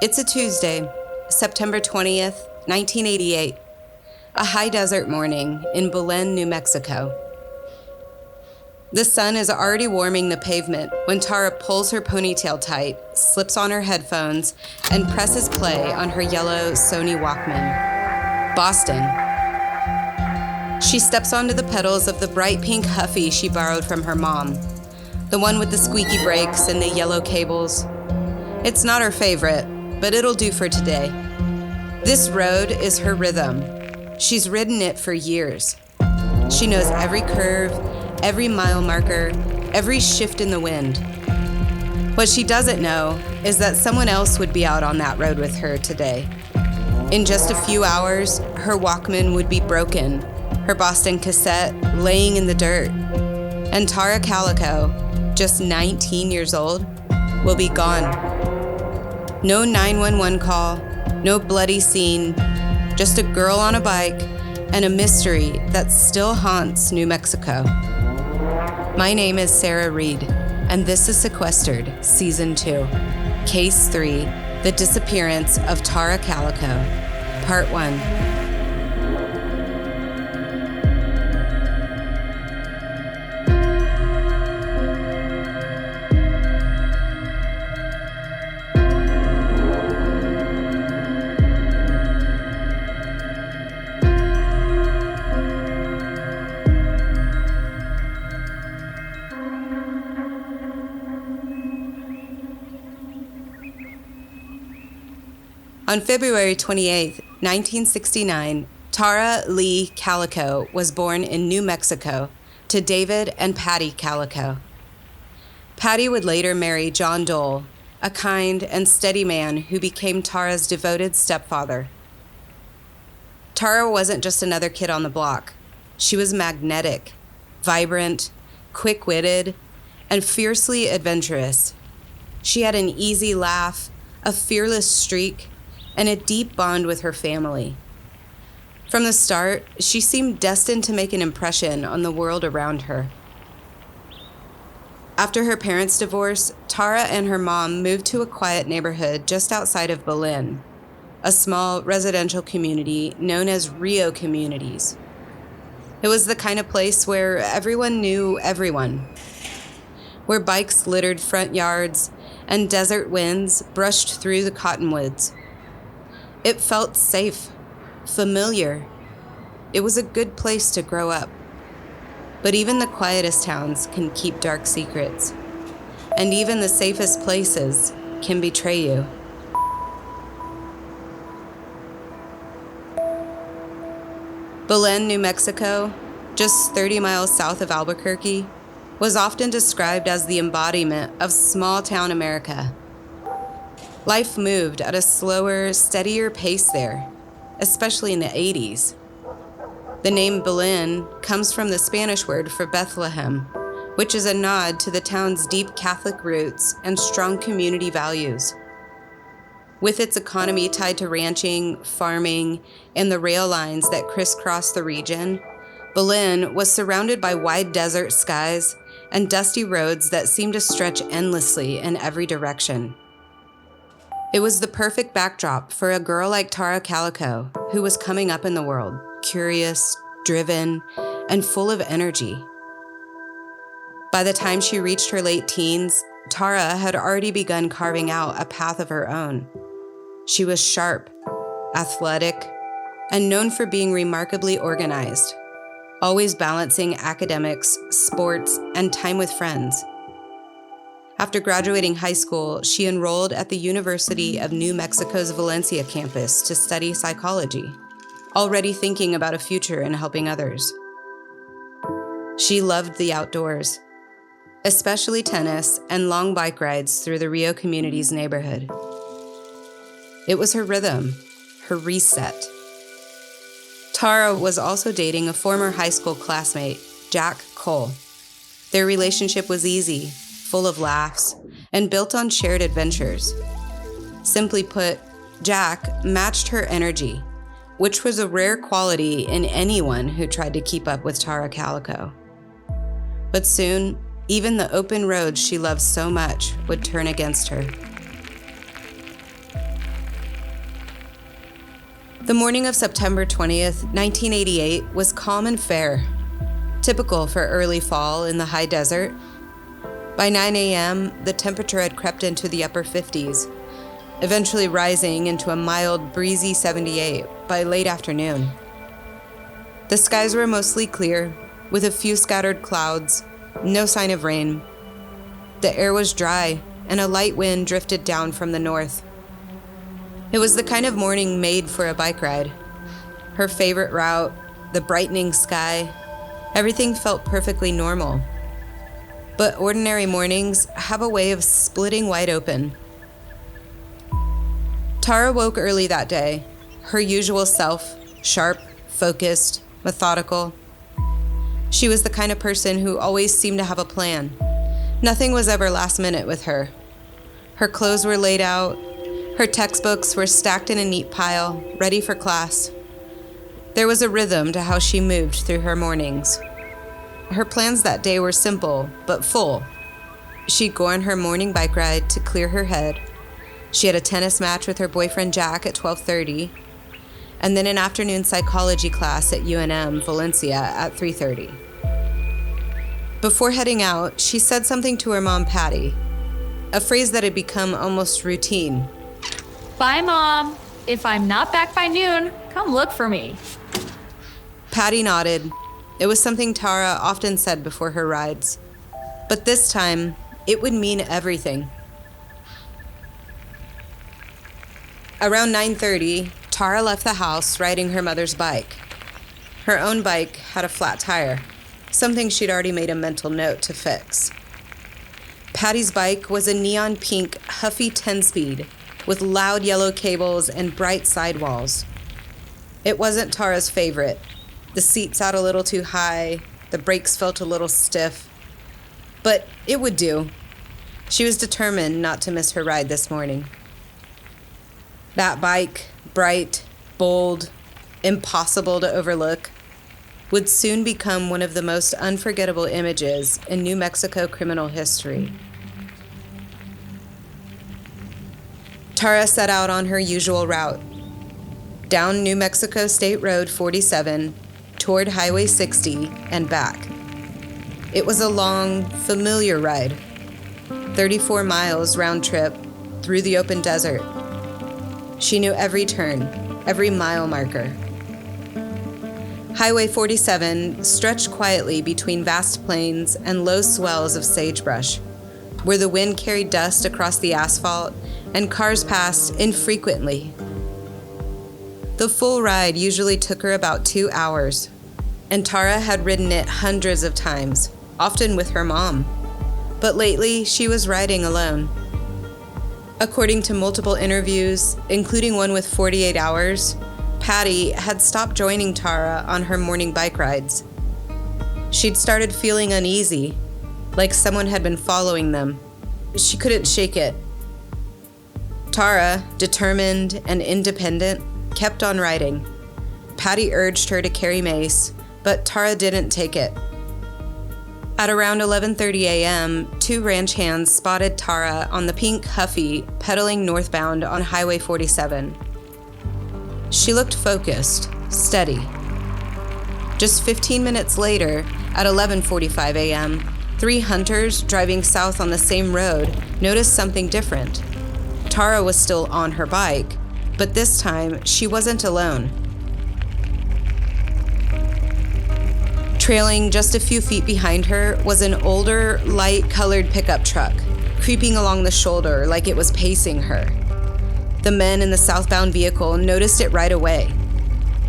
It's a Tuesday, September 20th, 1988, a high desert morning in Belen, New Mexico. The sun is already warming the pavement when Tara pulls her ponytail tight, slips on her headphones, and presses play on her yellow Sony Walkman. Boston. She steps onto the pedals of the bright pink Huffy she borrowed from her mom, the one with the squeaky brakes and the yellow cables. It's not her favorite, but it'll do for today. This road is her rhythm. She's ridden it for years. She knows every curve, every mile marker, every shift in the wind. What she doesn't know is that someone else would be out on that road with her today. In just a few hours, her Walkman would be broken, her Boston cassette laying in the dirt, and Tara Calico, just 19 years old, will be gone. No 911 call, no bloody scene, just a girl on a bike and a mystery that still haunts New Mexico. My name is Sarah Reed, and this is Sequestered, Season 2, Case 3, The Disappearance of Tara Calico, Part 1. On February 28, 1969, Tara Lee Calico was born in New Mexico to David and Patty Calico. Patty would later marry John Dole, a kind and steady man who became Tara's devoted stepfather. Tara wasn't just another kid on the block. She was magnetic, vibrant, quick-witted, and fiercely adventurous. She had an easy laugh, a fearless streak, and a deep bond with her family. From the start, she seemed destined to make an impression on the world around her. After her parents' divorce, Tara and her mom moved to a quiet neighborhood just outside of Belen, a small residential community known as Rio Communities. It was the kind of place where everyone knew everyone, where bikes littered front yards and desert winds brushed through the cottonwoods. It felt safe, familiar. It was a good place to grow up. But even the quietest towns can keep dark secrets. And even the safest places can betray you. Belen, New Mexico, just 30 miles south of Albuquerque, was often described as the embodiment of small-town America. Life moved at a slower, steadier pace there, especially in the 80s. The name Belen comes from the Spanish word for Bethlehem, which is a nod to the town's deep Catholic roots and strong community values. With its economy tied to ranching, farming, and the rail lines that crisscross the region, Belen was surrounded by wide desert skies and dusty roads that seemed to stretch endlessly in every direction. It was the perfect backdrop for a girl like Tara Calico, who was coming up in the world, curious, driven, and full of energy. By the time she reached her late teens, Tara had already begun carving out a path of her own. She was sharp, athletic, and known for being remarkably organized, always balancing academics, sports, and time with friends. After graduating high school, she enrolled at the University of New Mexico's Valencia campus to study psychology, already thinking about a future in helping others. She loved the outdoors, especially tennis and long bike rides through the Rio Communities neighborhood. It was her rhythm, her reset. Tara was also dating a former high school classmate, Jack Cole. Their relationship was easy, full of laughs, and built on shared adventures. Simply put, Jack matched her energy, which was a rare quality in anyone who tried to keep up with Tara Calico. But soon, even the open road she loved so much would turn against her. The morning of September 20th, 1988 was calm and fair, typical for early fall in the high desert. By 9 a.m., the temperature had crept into the upper 50s, eventually rising into a mild, breezy 78 by late afternoon. The skies were mostly clear, with a few scattered clouds, no sign of rain. The air was dry, and a light wind drifted down from the north. It was the kind of morning made for a bike ride. Her favorite route, the brightening sky, everything felt perfectly normal. But ordinary mornings have a way of splitting wide open. Tara woke early that day, her usual self, sharp, focused, methodical. She was the kind of person who always seemed to have a plan. Nothing was ever last minute with her. Her clothes were laid out. Her textbooks were stacked in a neat pile, ready for class. There was a rhythm to how she moved through her mornings. Her plans that day were simple, but full. She'd go on her morning bike ride to clear her head. She had a tennis match with her boyfriend Jack at 12:30, and then an afternoon psychology class at UNM Valencia at 3:30. Before heading out, she said something to her mom, Patty, a phrase that had become almost routine. Bye, Mom. If I'm not back by noon, come look for me. Patty nodded. It was something Tara often said before her rides. But this time, it would mean everything. Around 9:30, Tara left the house riding her mother's bike. Her own bike had a flat tire, something she'd already made a mental note to fix. Patty's bike was a neon pink Huffy 10-speed with loud yellow cables and bright sidewalls. It wasn't Tara's favorite. The seat sat a little too high, the brakes felt a little stiff, but it would do. She was determined not to miss her ride this morning. That bike, bright, bold, impossible to overlook, would soon become one of the most unforgettable images in New Mexico criminal history. Tara set out on her usual route, down New Mexico State Road 47, toward Highway 60, and back. It was a long, familiar ride, 34 miles round trip through the open desert. She knew every turn, every mile marker. Highway 47 stretched quietly between vast plains and low swells of sagebrush, where the wind carried dust across the asphalt and cars passed infrequently. The full ride usually took her about 2 hours, and Tara had ridden it hundreds of times, often with her mom. But lately, she was riding alone. According to multiple interviews, including one with 48 Hours, Patty had stopped joining Tara on her morning bike rides. She'd started feeling uneasy, like someone had been following them. She couldn't shake it. Tara, determined and independent, kept on riding. Patty urged her to carry mace, but Tara didn't take it. At around 11:30 a.m., 2 ranch hands spotted Tara on the pink Huffy pedaling northbound on Highway 47. She looked focused, steady. Just 15 minutes later, at 11:45 a.m., 3 hunters driving south on the same road noticed something different. Tara was still on her bike, but this time she wasn't alone. Trailing just a few feet behind her was an older, light-colored pickup truck, creeping along the shoulder like it was pacing her. The men in the southbound vehicle noticed it right away.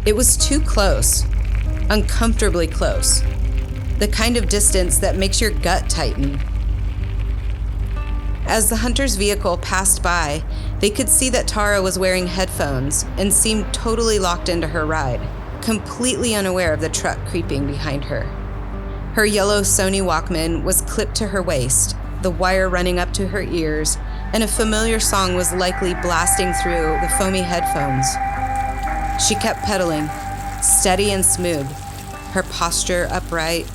It was too close, uncomfortably close, the kind of distance that makes your gut tighten. As the hunter's vehicle passed by, they could see that Tara was wearing headphones and seemed totally locked into her ride, completely unaware of the truck creeping behind her. Her yellow Sony Walkman was clipped to her waist, the wire running up to her ears, and a familiar song was likely blasting through the foamy headphones. She kept pedaling, steady and smooth, her posture upright,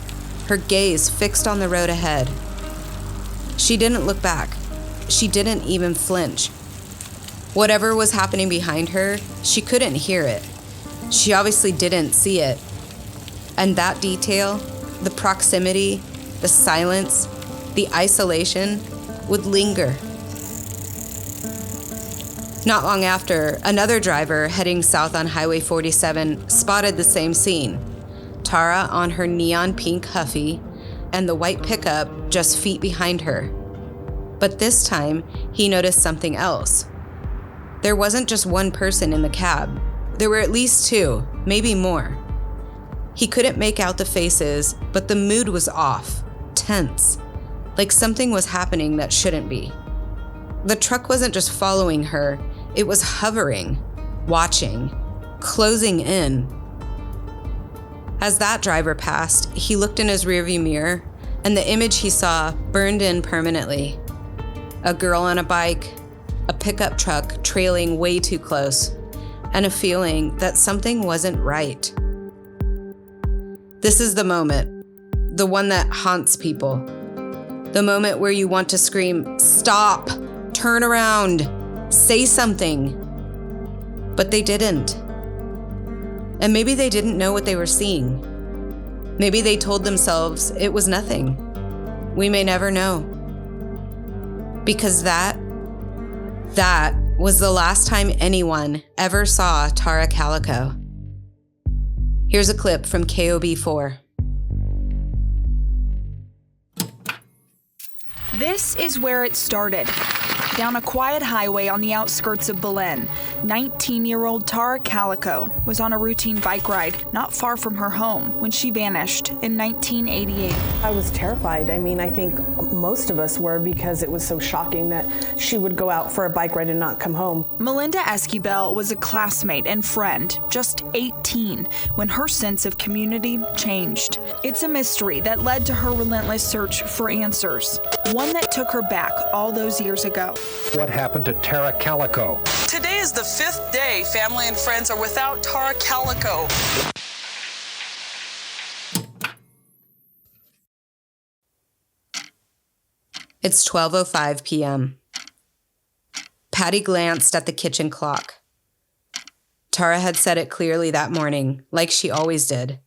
her gaze fixed on the road ahead, She didn't look back. She didn't even flinch. Whatever was happening behind her, she couldn't hear it. She obviously didn't see it. And that detail, the proximity, the silence, the isolation, would linger. Not long after, another driver heading south on Highway 47 spotted the same scene. Tara on her neon pink Huffy, and the white pickup just feet behind her. But this time, he noticed something else. There wasn't just one person in the cab. There were at least two, maybe more. He couldn't make out the faces, but the mood was off, tense, like something was happening that shouldn't be. The truck wasn't just following her, it was hovering, watching, closing in. As that driver passed, he looked in his rearview mirror, and the image he saw burned in permanently. A girl on a bike, a pickup truck trailing way too close, and a feeling that something wasn't right. This is the moment, the one that haunts people. The moment where you want to scream, "Stop! Turn around! Say something!" But they didn't. And maybe they didn't know what they were seeing. Maybe they told themselves it was nothing. We may never know. Because that was the last time anyone ever saw Tara Calico. Here's a clip from KOB4. This is where it started. Down a quiet highway on the outskirts of Belen, 19-year-old Tara Calico was on a routine bike ride not far from her home when she vanished in 1988. I was terrified. I mean, I think most of us were, because it was so shocking that she would go out for a bike ride and not come home. Melinda Esquivel was a classmate and friend, just 18, when her sense of community changed. It's a mystery that led to her relentless search for answers, one that took her back all those years ago. What happened to Tara Calico? Today is the 5th day family and friends are without Tara Calico. It's 12:05 p.m. Patty glanced at the kitchen clock. Tara had said it clearly that morning, like she always did.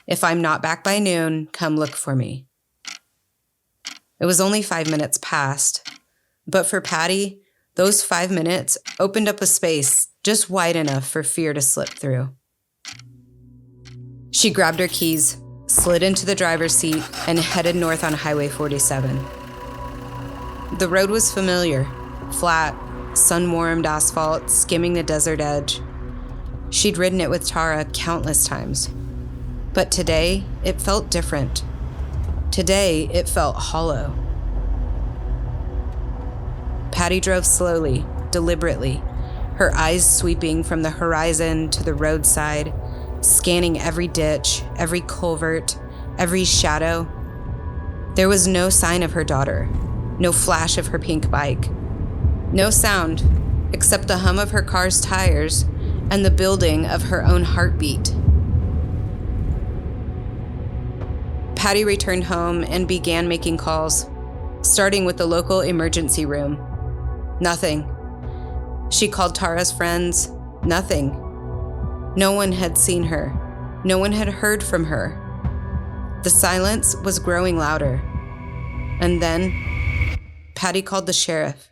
"If I'm not back by noon, come look for me." It was only 5 minutes past. But for Patty, those 5 minutes opened up a space just wide enough for fear to slip through. She grabbed her keys, slid into the driver's seat, and headed north on Highway 47. The road was familiar, flat, sun-warmed asphalt skimming the desert edge. She'd ridden it with Tara countless times. But today, it felt different. Today, it felt hollow. Patty drove slowly, deliberately, her eyes sweeping from the horizon to the roadside, scanning every ditch, every culvert, every shadow. There was no sign of her daughter, no flash of her pink bike, no sound except the hum of her car's tires and the building of her own heartbeat. Patty returned home and began making calls, starting with the local emergency room. Nothing. She called Tara's friends. Nothing. No one had seen her. No one had heard from her. The silence was growing louder. And then, Patty called the sheriff.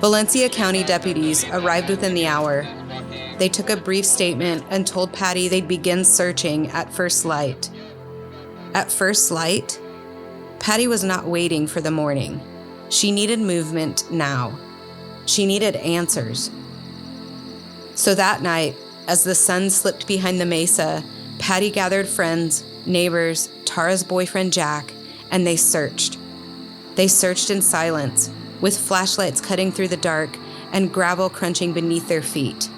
Valencia County deputies arrived within the hour. They took a brief statement and told Patty they'd begin searching at first light. At first light, Patty was not waiting for the morning. She needed movement now. She needed answers. So that night, as the sun slipped behind the mesa, Patty gathered friends, neighbors, Tara's boyfriend Jack, and they searched. They searched in silence, with flashlights cutting through the dark and gravel crunching beneath their feet.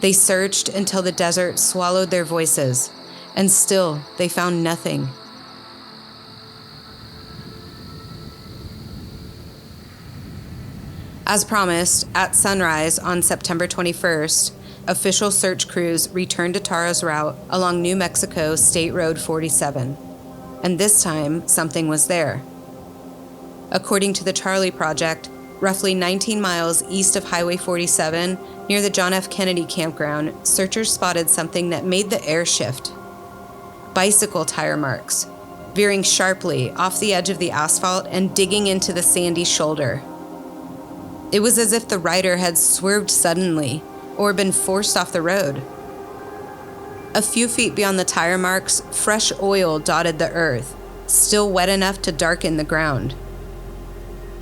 They searched until the desert swallowed their voices, and still they found nothing. As promised, at sunrise on September 21st, official search crews returned to Tara's route along New Mexico State Road 47. and this time something was there. According to the Charlie Project, roughly 19 miles east of Highway 47, near the John F. Kennedy campground, searchers spotted something that made the air shift. Bicycle tire marks, veering sharply off the edge of the asphalt and digging into the sandy shoulder. It was as if the rider had swerved suddenly or been forced off the road. A few feet beyond the tire marks, fresh oil dotted the earth, still wet enough to darken the ground.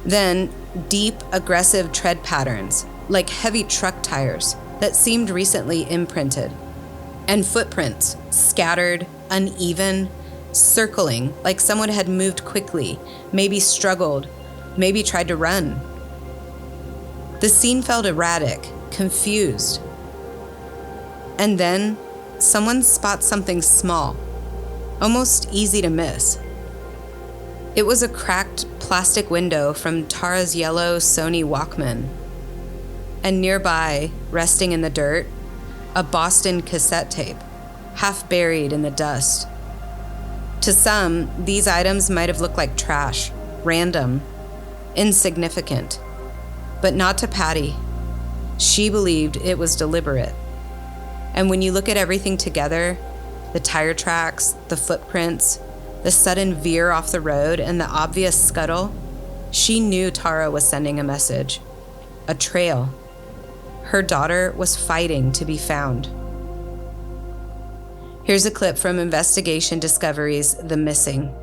Then, deep, aggressive tread patterns, like heavy truck tires that seemed recently imprinted. And footprints, scattered, uneven, circling like someone had moved quickly, maybe struggled, maybe tried to run. The scene felt erratic, confused. And then, someone spots something small, almost easy to miss. It was a cracked plastic window from Tara's yellow Sony Walkman. And nearby, resting in the dirt, a Boston cassette tape, half buried in the dust. To some, these items might have looked like trash, random, insignificant. But not to Patty. She believed it was deliberate. And when you look at everything together, the tire tracks, the footprints, the sudden veer off the road, and the obvious scuttle, she knew Tara was sending a message, a trail. Her daughter was fighting to be found. Here's a clip from Investigation Discovery's The Missing.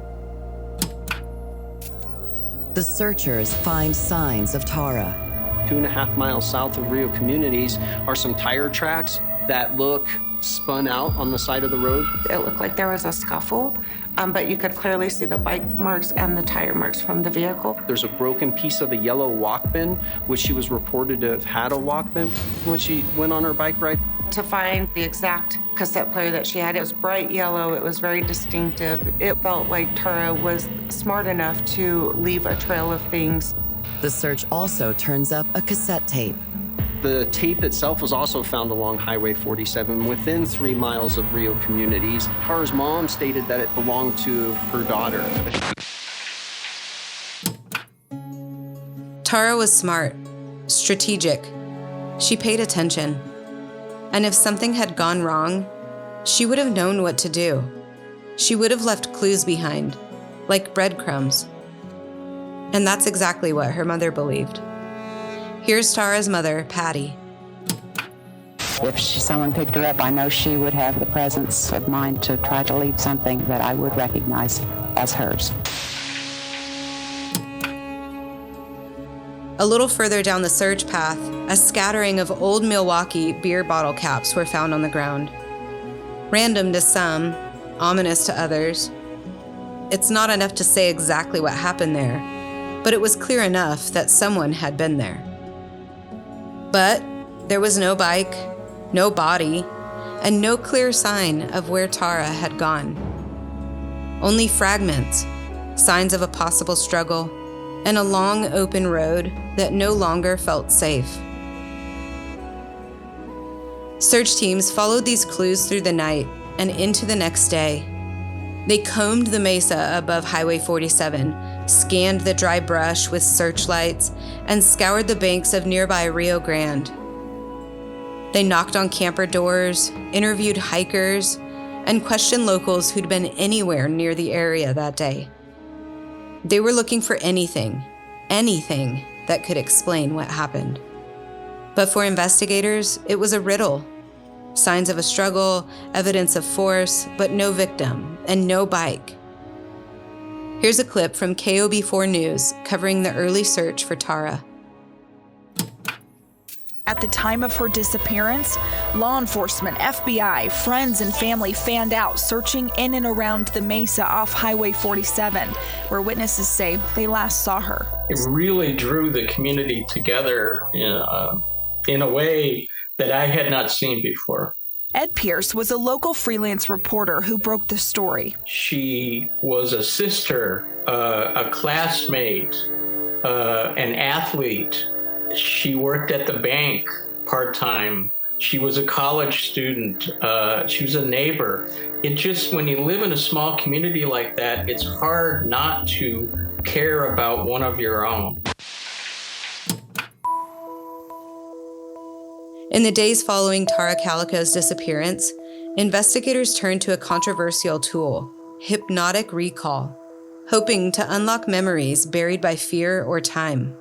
The searchers find signs of Tara. 2.5 miles south of Rio Communities are some tire tracks that look spun out on the side of the road. It looked like there was a scuffle, but you could clearly see the bike marks and the tire marks from the vehicle. There's a broken piece of a yellow Walkman, which she was reported to have had a Walkman when she went on her bike ride. To find the exact cassette player that she had, it was bright yellow, it was very distinctive. It felt like Tara was smart enough to leave a trail of things. The search also turns up a cassette tape. The tape itself was also found along Highway 47 within 3 miles of Rio Communities. Tara's mom stated that it belonged to her daughter. Tara was smart, strategic. She paid attention. And if something had gone wrong, she would have known what to do. She would have left clues behind, like breadcrumbs. And that's exactly what her mother believed. Here's Tara's mother, Patty. If someone picked her up, I know she would have the presence of mind to try to leave something that I would recognize as hers. A little further down the search path, a scattering of old Milwaukee beer bottle caps were found on the ground. Random to some, ominous to others. It's not enough to say exactly what happened there, but it was clear enough that someone had been there. But there was no bike, no body, and no clear sign of where Tara had gone. Only fragments, signs of a possible struggle, and a long open road that no longer felt safe. Search teams followed these clues through the night and into the next day. They combed the mesa above Highway 47, scanned the dry brush with searchlights, and scoured the banks of nearby Rio Grande. They knocked on camper doors, interviewed hikers, and questioned locals who'd been anywhere near the area that day. They were looking for anything that could explain what happened. But for investigators, it was a riddle. Signs of a struggle, evidence of force, but no victim and no bike. Here's a clip from KOB4 News covering the early search for Tara. At the time of her disappearance, law enforcement, FBI, friends, and family fanned out searching in and around the mesa off Highway 47, where witnesses say they last saw her. It really drew the community together in a way that I had not seen before. Ed Pierce was a local freelance reporter who broke the story. She was a sister, a classmate, an athlete. She worked at the bank part-time. She was a college student. She was a neighbor. It just, when you live in a small community like that, it's hard not to care about one of your own. In the days following Tara Calico's disappearance, investigators turned to a controversial tool, hypnotic recall, hoping to unlock memories buried by fear or time.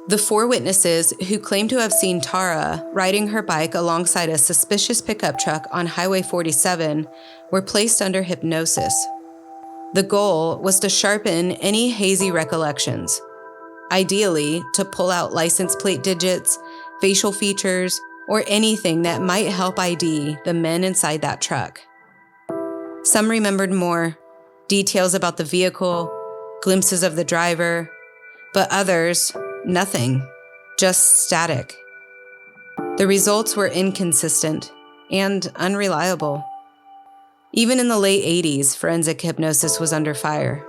The 4 witnesses who claimed to have seen Tara riding her bike alongside a suspicious pickup truck on Highway 47 were placed under hypnosis. The goal was to sharpen any hazy recollections, ideally to pull out license plate digits, facial features, or anything that might help ID the men inside that truck. Some remembered more, details about the vehicle, glimpses of the driver, but others, nothing, just static. The results were inconsistent and unreliable. Even in the late 80s, forensic hypnosis was under fire.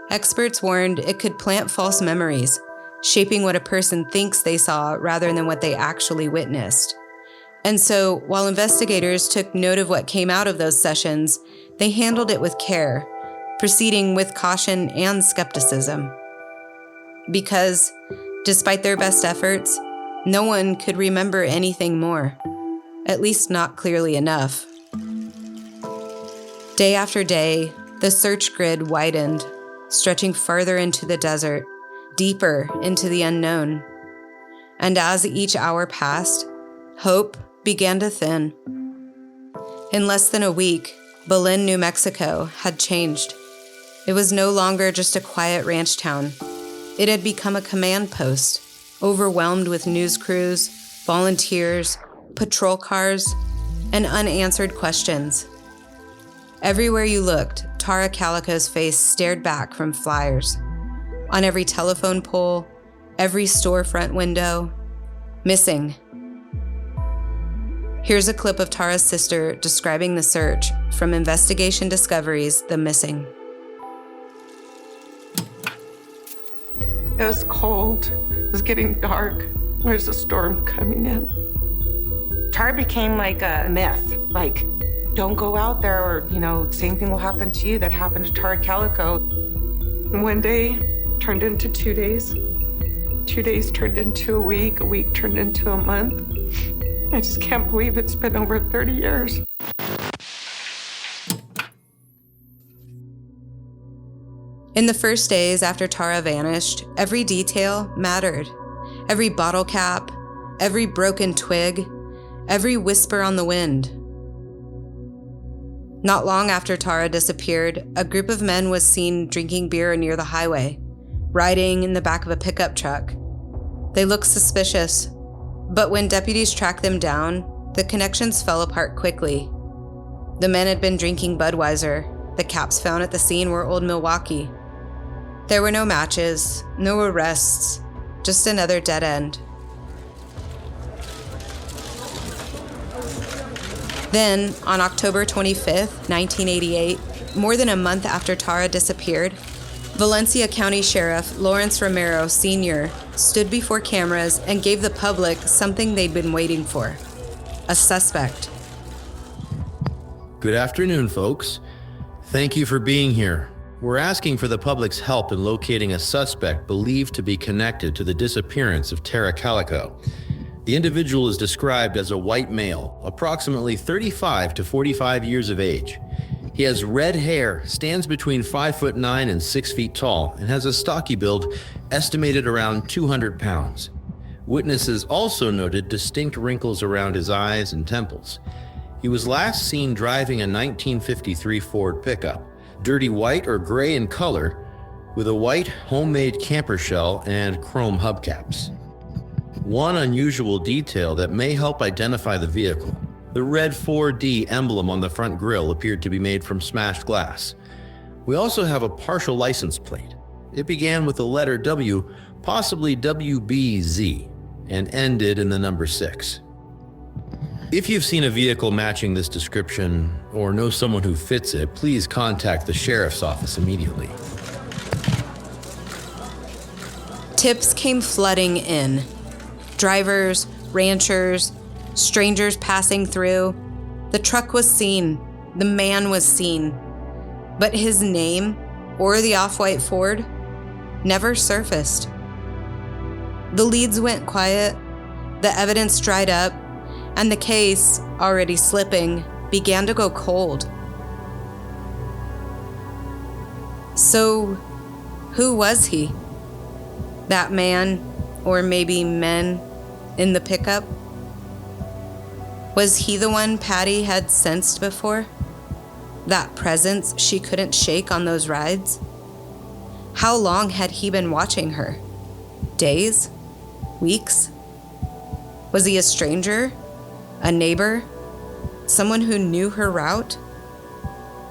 Experts warned it could plant false memories, shaping what a person thinks they saw rather than what they actually witnessed. And so, while investigators took note of what came out of those sessions, they handled it with care, proceeding with caution and skepticism. Because, despite their best efforts, no one could remember anything more, at least not clearly enough. Day after day, the search grid widened, stretching farther into the desert, deeper into the unknown. And as each hour passed, hope began to thin. In less than a week, Belen, New Mexico had changed. It was no longer just a quiet ranch town. It had become a command post, overwhelmed with news crews, volunteers, patrol cars, and unanswered questions. Everywhere you looked, Tara Calico's face stared back from flyers. On every telephone pole, every storefront window, missing. Here's a clip of Tara's sister describing the search from Investigation Discovery's The Missing. It was cold. It was getting dark. There's a storm coming in. Tara became like a myth. Like, don't go out there or, same thing will happen to you that happened to Tara Calico. One day turned into 2 days. 2 days turned into a week turned into a month. I just can't believe it's been over 30 years. In the first days after Tara vanished, every detail mattered. Every bottle cap, every broken twig, every whisper on the wind. Not long after Tara disappeared, a group of men was seen drinking beer near the highway, riding in the back of a pickup truck. They looked suspicious, but when deputies tracked them down, the connections fell apart quickly. The men had been drinking Budweiser. The caps found at the scene were Old Milwaukee. There were no matches, no arrests, just another dead end. Then, on October 25th, 1988, more than a month after Tara disappeared, Valencia County Sheriff Lawrence Romero Sr. stood before cameras and gave the public something they'd been waiting for: a suspect. Good afternoon, folks. Thank you for being here. We're asking for the public's help in locating a suspect believed to be connected to the disappearance of Tara Calico. The individual is described as a white male, approximately 35 to 45 years of age. He has red hair, stands between 5'9" and 6 feet tall, and has a stocky build estimated around 200 pounds. Witnesses also noted distinct wrinkles around his eyes and temples. He was last seen driving a 1953 Ford pickup, dirty white or gray in color, with a white homemade camper shell and chrome hubcaps. One unusual detail that may help identify the vehicle: the red 4D emblem on the front grille appeared to be made from smashed glass. We also have a partial license plate. It began with the letter W, possibly WBZ, and ended in the number 6. If you've seen a vehicle matching this description or know someone who fits it, please contact the sheriff's office immediately. Tips came flooding in. Drivers, ranchers, strangers passing through. The truck was seen. The man was seen. But his name or the off-white Ford never surfaced. The leads went quiet, the evidence dried up, and the case, already slipping, began to go cold. So, who was he? That man, or maybe men, in the pickup? Was he the one Patty had sensed before? That presence she couldn't shake on those rides? How long had he been watching her? Days? Weeks? Was he a stranger? A neighbor? Someone who knew her route?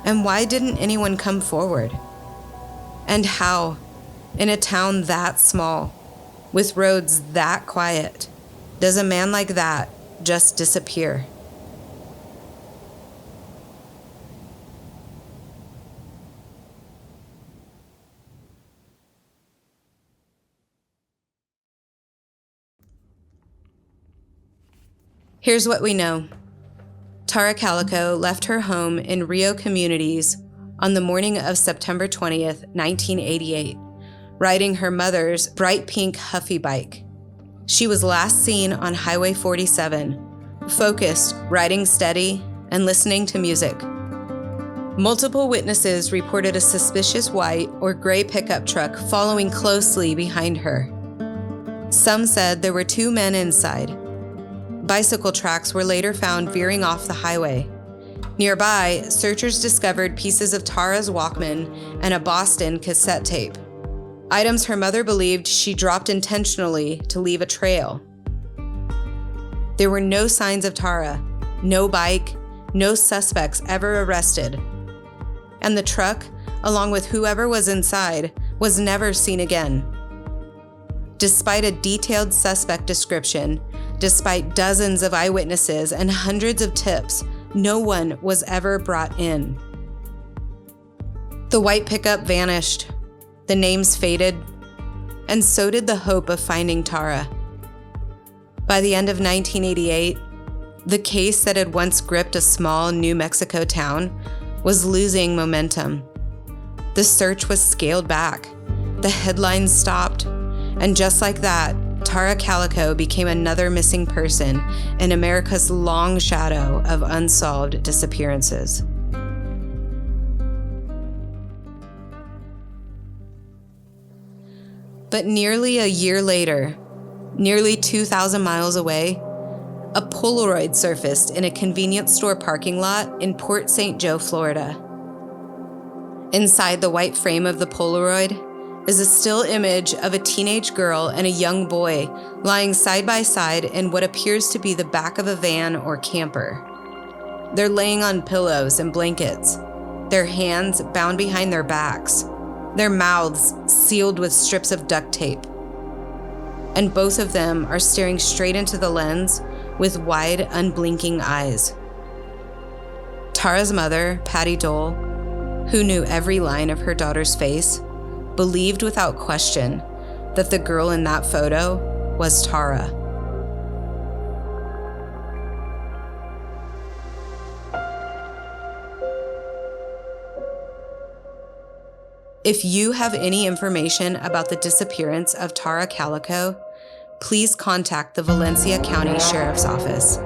And why didn't anyone come forward? And how, in a town that small, with roads that quiet, does a man like that just disappear? Here's what we know. Tara Calico left her home in Rio Communities on the morning of September 20th, 1988, riding her mother's bright pink Huffy bike. She was last seen on Highway 47, focused, riding steady, and listening to music. Multiple witnesses reported a suspicious white or gray pickup truck following closely behind her. Some said there were two men inside. Bicycle tracks were later found veering off the highway. Nearby, searchers discovered pieces of Tara's Walkman and a Boston cassette tape, items her mother believed she dropped intentionally to leave a trail. There were no signs of Tara, no bike, no suspects ever arrested. And the truck, along with whoever was inside, was never seen again. Despite a detailed suspect description, despite dozens of eyewitnesses and hundreds of tips, no one was ever brought in. The white pickup vanished, the names faded, and so did the hope of finding Tara. By the end of 1988, the case that had once gripped a small New Mexico town was losing momentum. The search was scaled back, the headlines stopped, and just like that, Tara Calico became another missing person in America's long shadow of unsolved disappearances. But nearly a year later, nearly 2,000 miles away, a Polaroid surfaced in a convenience store parking lot in Port St. Joe, Florida. Inside the white frame of the Polaroid is a still image of a teenage girl and a young boy lying side by side in what appears to be the back of a van or camper. They're laying on pillows and blankets, their hands bound behind their backs, their mouths sealed with strips of duct tape. And both of them are staring straight into the lens with wide, unblinking eyes. Tara's mother, Patty Dole, who knew every line of her daughter's face, believed without question that the girl in that photo was Tara. If you have any information about the disappearance of Tara Calico, please contact the Valencia County Sheriff's Office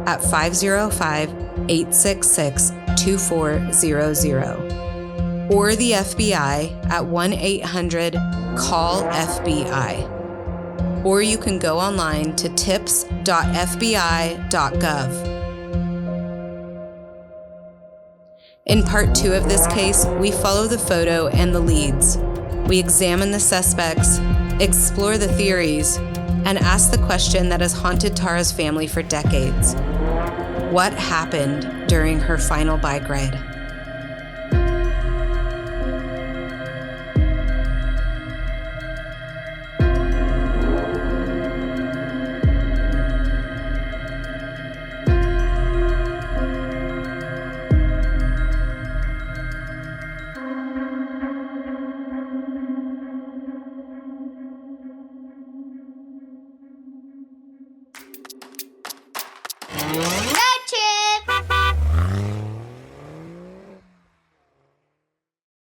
at 505-866-2400 or the FBI at 1-800-CALL-FBI. Or you can go online to tips.fbi.gov. In part 2 of this case, we follow the photo and the leads. We examine the suspects, explore the theories, and ask the question that has haunted Tara's family for decades. What happened during her final bike ride?